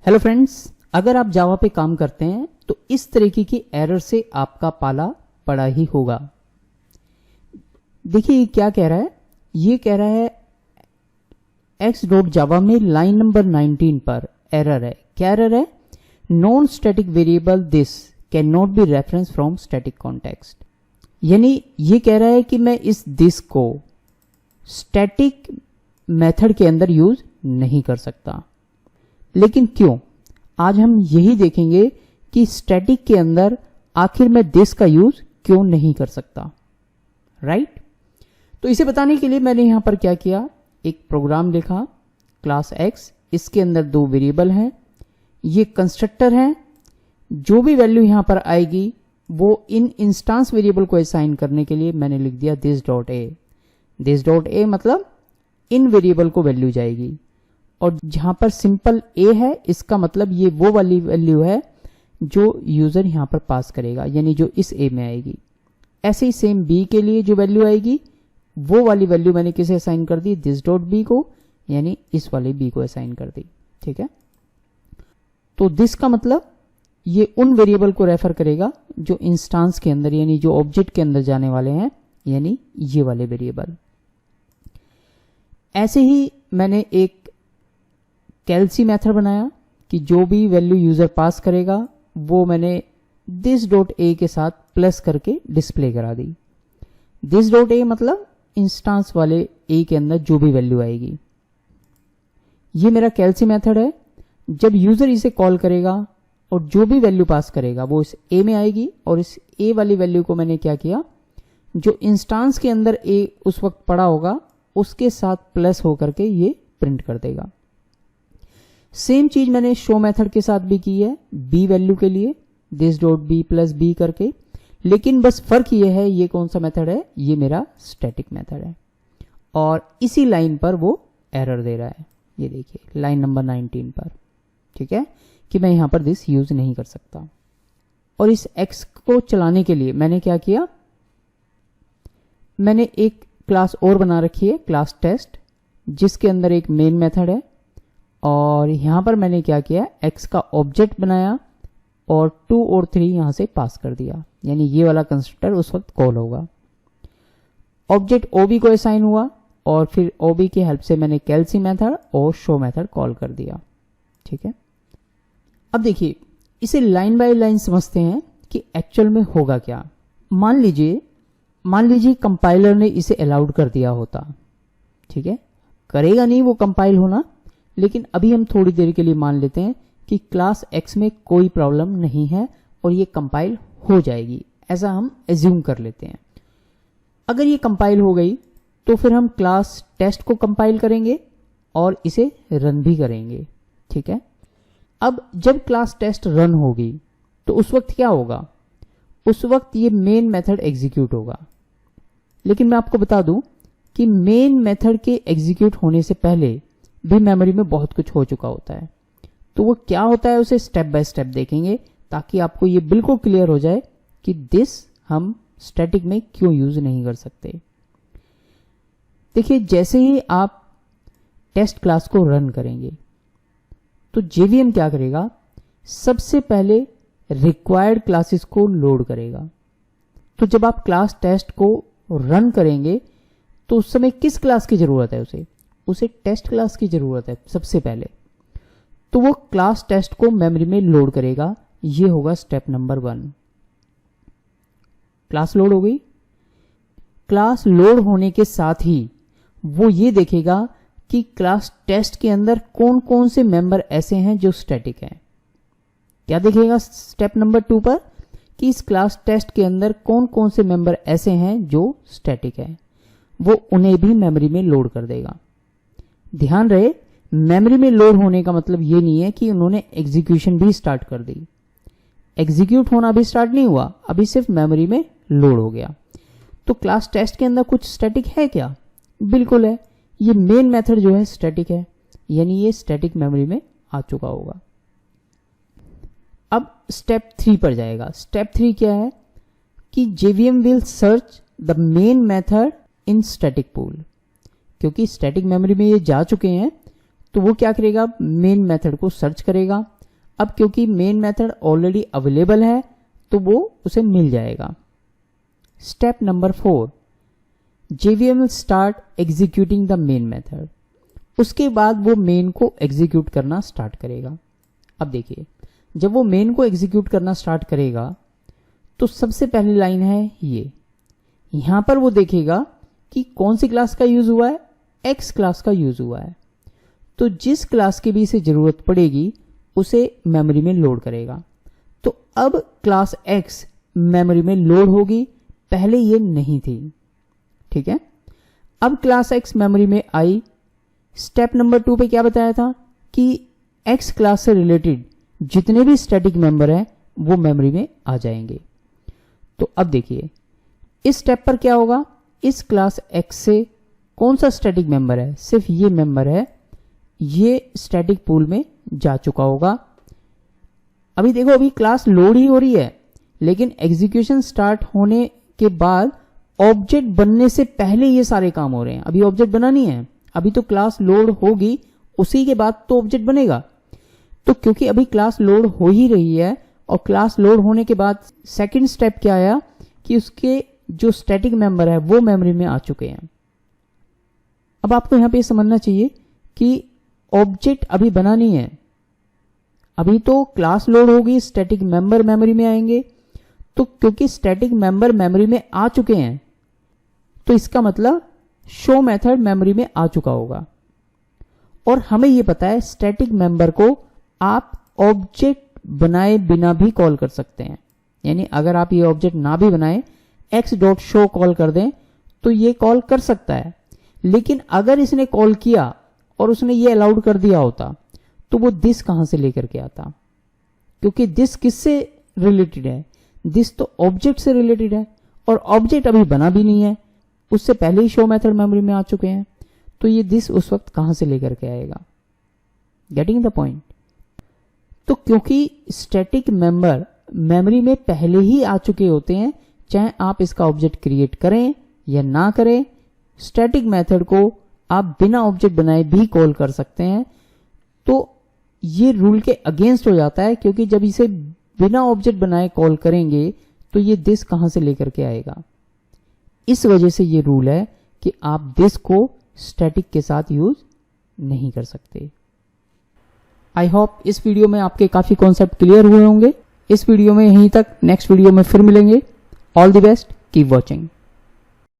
Hello friends, अगर आप जावा पे काम करते हैं तो इस तरीके की एरर से आपका पाला पड़ा ही होगा। देखिए क्या कह रहा है, ये कह रहा है x.java में लाइन नंबर 19 पर एरर है। क्या एरर है? Non static variable this can not be reference from static context. यानी ये कह रहा है कि मैं इस दिस को स्टैटिक मेथड के अंदर यूज नहीं कर सकता। लेकिन क्यों? आज हम यही देखेंगे कि स्टैटिक के अंदर आखिर में दिस का यूज क्यों नहीं कर सकता, राइट? तो इसे बताने के लिए मैंने यहां पर क्या किया, एक प्रोग्राम लिखा क्लास x, इसके अंदर दो वेरिएबल हैं, ये कंस्ट्रक्टर है। जो भी वैल्यू यहां पर आएगी वो इन इंस्टेंस वेरिएबल को असाइन करने के लिए मैंने लिख दिया this dot A. This dot A मतलब इन वेरिएबल को वैल्यू जाएगी, और जहां पर सिंपल ए है इसका मतलब ये वो वाली वैल्यू है जो यूजर यहां पर पास करेगा, यानी जो इस ए में आएगी। ऐसे ही सेम बी के लिए जो वैल्यू आएगी वो वाली वैल्यू मैंने किसे असाइन कर दी, दिस डॉट बी को, यानी इस वाले बी को असाइन कर दी। ठीक है, तो दिस का मतलब ये उन वेरिएबल को रेफर करेगा जो इंस्टेंस के अंदर यानी जो ऑब्जेक्ट के अंदर जाने वाले हैं, यानी ये वाले वेरिएबल। ऐसे ही मैंने एक कैलसी मेथड बनाया कि जो भी वैल्यू यूजर पास करेगा वो मैंने दिस डॉट ए के साथ प्लस करके डिस्प्ले करा दी। दिस डॉट ए मतलब इंस्टेंस वाले ए के अंदर जो भी वैल्यू आएगी। ये मेरा कैलसी मेथड है। जब यूजर इसे कॉल करेगा और जो भी वैल्यू पास करेगा वो इस ए में आएगी, और इस ए वाली वैल्यू को मैंने क्या किया, जो इंस्टेंस के अंदर ए उस वक्त पड़ा होगा उसके साथ प्लस होकर के ये प्रिंट कर देगा। सेम चीज मैंने शो मेथड के साथ भी की है बी वैल्यू के लिए, this dot B plus B करके। लेकिन बस फर्क ये है, ये कौन सा मेथड है, ये मेरा स्टैटिक मेथड है, और इसी लाइन पर वो एरर दे रहा है। ये देखिए लाइन नंबर 19 पर, ठीक है, कि मैं यहां पर दिस यूज नहीं कर सकता। और इस एक्स को चलाने के लिए मैंने क्या किया, मैंने एक क्लास और बना रखी है क्लास टेस्ट, जिसके अंदर एक मेन मेथड है, और यहां पर मैंने क्या किया, x का ऑब्जेक्ट बनाया और 2 और 3 यहां से पास कर दिया, यानी ये वाला कंस्ट्रक्टर उस वक्त कॉल होगा। ऑब्जेक्ट ob को असाइन हुआ, और फिर ob की हेल्प से मैंने कैलसी मेथड और शो मेथड कॉल कर दिया। ठीक है, अब देखिए इसे लाइन बाय लाइन समझते हैं कि एक्चुअल में होगा क्या। मान लीजिए कंपाइलर ने इसे अलाउड कर दिया होता, ठीक है, करेगा नहीं वो कंपाइल होना, लेकिन अभी हम थोड़ी देर के लिए मान लेते हैं कि क्लास x में कोई प्रॉब्लम नहीं है और ये कंपाइल हो जाएगी, ऐसा हम एज्यूम कर लेते हैं। अगर ये कंपाइल हो गई तो फिर हम क्लास टेस्ट को कंपाइल करेंगे और इसे रन भी करेंगे। ठीक है, अब जब क्लास टेस्ट रन होगी तो उस वक्त क्या होगा, उस वक्त ये मेन मेथड एग्जीक्यूट होगा। लेकिन मैं आपको बता दूं कि मेन मेथड के एग्जीक्यूट होने से पहले भी मेमोरी में बहुत कुछ हो चुका होता है। तो वो क्या होता है उसे स्टेप बाय स्टेप देखेंगे, ताकि आपको ये बिल्कुल क्लियर हो जाए कि दिस हम स्टैटिक में क्यों यूज नहीं कर सकते। देखिए जैसे ही आप टेस्ट क्लास को रन करेंगे तो जेवीएम क्या करेगा, सबसे पहले रिक्वायर्ड क्लासेस को लोड करेगा। तो जब आप क्लास टेस्ट को रन करेंगे तो उस समय किस क्लास की जरूरत है, उसे टेस्ट क्लास की जरूरत है सबसे पहले। तो वो क्लास टेस्ट को मेमोरी में लोड करेगा। ये होगा स्टेप नंबर 1। क्लास लोड हो गई। क्लास लोड होने के साथ ही वो ये देखेगा कि क्लास टेस्ट के अंदर कौन कौन से मेंबर ऐसे हैं जो स्टैटिक हैं। क्या देखेगा स्टेप नंबर 2 पर, कि इस क्लास टेस्ट के अंदर कौन कौन से मेंबर ऐसे हैं जो स्टैटिक है, वो उन्हें भी मेमोरी में लोड कर देगा। ध्यान रहे, मेमोरी में लोड होने का मतलब ये नहीं है कि उन्होंने एग्जीक्यूशन भी स्टार्ट कर दी। एग्जीक्यूट होना भी स्टार्ट नहीं हुआ, अभी सिर्फ मेमोरी में लोड हो गया। तो क्लास टेस्ट के अंदर कुछ स्टैटिक है क्या? बिल्कुल है। ये मेन मेथड जो है स्टैटिक है, यानी ये स्टैटिक मेमोरी में आ चुका होगा। अब स्टेप 3 पर जाएगा। स्टेप 3 क्या है कि JVM will search the main method in static pool. क्योंकि स्टैटिक मेमोरी में ये जा चुके हैं तो वो क्या करेगा, मेन मेथड को सर्च करेगा अब क्योंकि मेन मेथड ऑलरेडी अवेलेबल है तो वो उसे मिल जाएगा। Step number 4, JVM will start executing the main method। उसके बाद वो मेन को एग्जीक्यूट करना स्टार्ट करेगा। अब देखिए, जब वो मेन को एग्जीक्यूट करना स्टार्ट करेगा तो सबसे पहली लाइन है ये, यहां पर वो देखेगा कि कौन सी क्लास का यूज हुआ है, एक्स क्लास का यूज हुआ है। तो जिस क्लास की भी इसे जरूरत पड़ेगी उसे मेमोरी में लोड करेगा। तो अब क्लास एक्स मेमोरी में लोड होगी, पहले ये नहीं थी। ठीक है, अब क्लास एक्स मेमोरी में आई। स्टेप नंबर 2 पे क्या बताया था कि एक्स क्लास से रिलेटेड जितने भी स्टैटिक मेंबर हैं वो मेमोरी में आ जाएंगे। तो अब देखिए, इस स्टेप पर क्या होगा, इस क्लास एक्स से कौन सा स्टैटिक मेंबर है, सिर्फ ये मेंबर है, ये स्टैटिक पूल में जा चुका होगा। अभी देखो, अभी क्लास लोड ही हो रही है, लेकिन एग्जीक्यूशन स्टार्ट होने के बाद ऑब्जेक्ट बनने से पहले ये सारे काम हो रहे हैं। अभी ऑब्जेक्ट बना नहीं है, अभी तो क्लास लोड होगी, उसी के बाद तो ऑब्जेक्ट बनेगा। तो क्योंकि अभी क्लास लोड हो ही रही है और क्लास लोड होने के बाद सेकंड स्टेप क्या आया कि उसके जो स्टैटिक मेंबर है वो मेमोरी में आ चुके हैं। अब आपको यहां पे समझना चाहिए कि ऑब्जेक्ट अभी बना नहीं है, अभी तो क्लास लोड होगी, स्टैटिक मेंबर मेमोरी में आएंगे। तो क्योंकि स्टैटिक मेंबर मेमोरी में आ चुके हैं तो इसका मतलब शो मेथड मेमोरी में आ चुका होगा। और हमें यह पता है स्टैटिक मेंबर को आप ऑब्जेक्ट बनाए बिना भी कॉल कर सकते हैं। यानी अगर आप ये ऑब्जेक्ट ना भी बनाए, x.show कॉल कर दें तो ये कॉल कर सकता है। लेकिन अगर इसने कॉल किया और उसने ये अलाउड कर दिया होता तो वो दिस कहां से लेकर के आता, क्योंकि दिस किससे रिलेटेड है, दिस तो ऑब्जेक्ट से रिलेटेड है और ऑब्जेक्ट अभी बना भी नहीं है, उससे पहले ही शो मेथड मेमोरी में आ चुके हैं। तो ये दिस उस वक्त कहां से लेकर के आएगा। Getting the point. तो क्योंकि स्टैटिक मेंबर मेमोरी में पहले ही आ चुके होते हैं, चाहे आप इसका ऑब्जेक्ट क्रिएट करें या ना करें, स्टैटिक मेथड को आप बिना ऑब्जेक्ट बनाए भी कॉल कर सकते हैं। तो ये रूल के अगेंस्ट हो जाता है, क्योंकि जब इसे बिना ऑब्जेक्ट बनाए कॉल करेंगे तो ये दिस कहां से लेकर के आएगा। इस वजह से ये रूल है कि आप दिस को स्टैटिक के साथ यूज नहीं कर सकते। आई होप इस वीडियो में आपके काफी कॉन्सेप्ट क्लियर हुए होंगे। इस वीडियो में यहीं तक, नेक्स्ट वीडियो में फिर मिलेंगे। All the best, keep watching.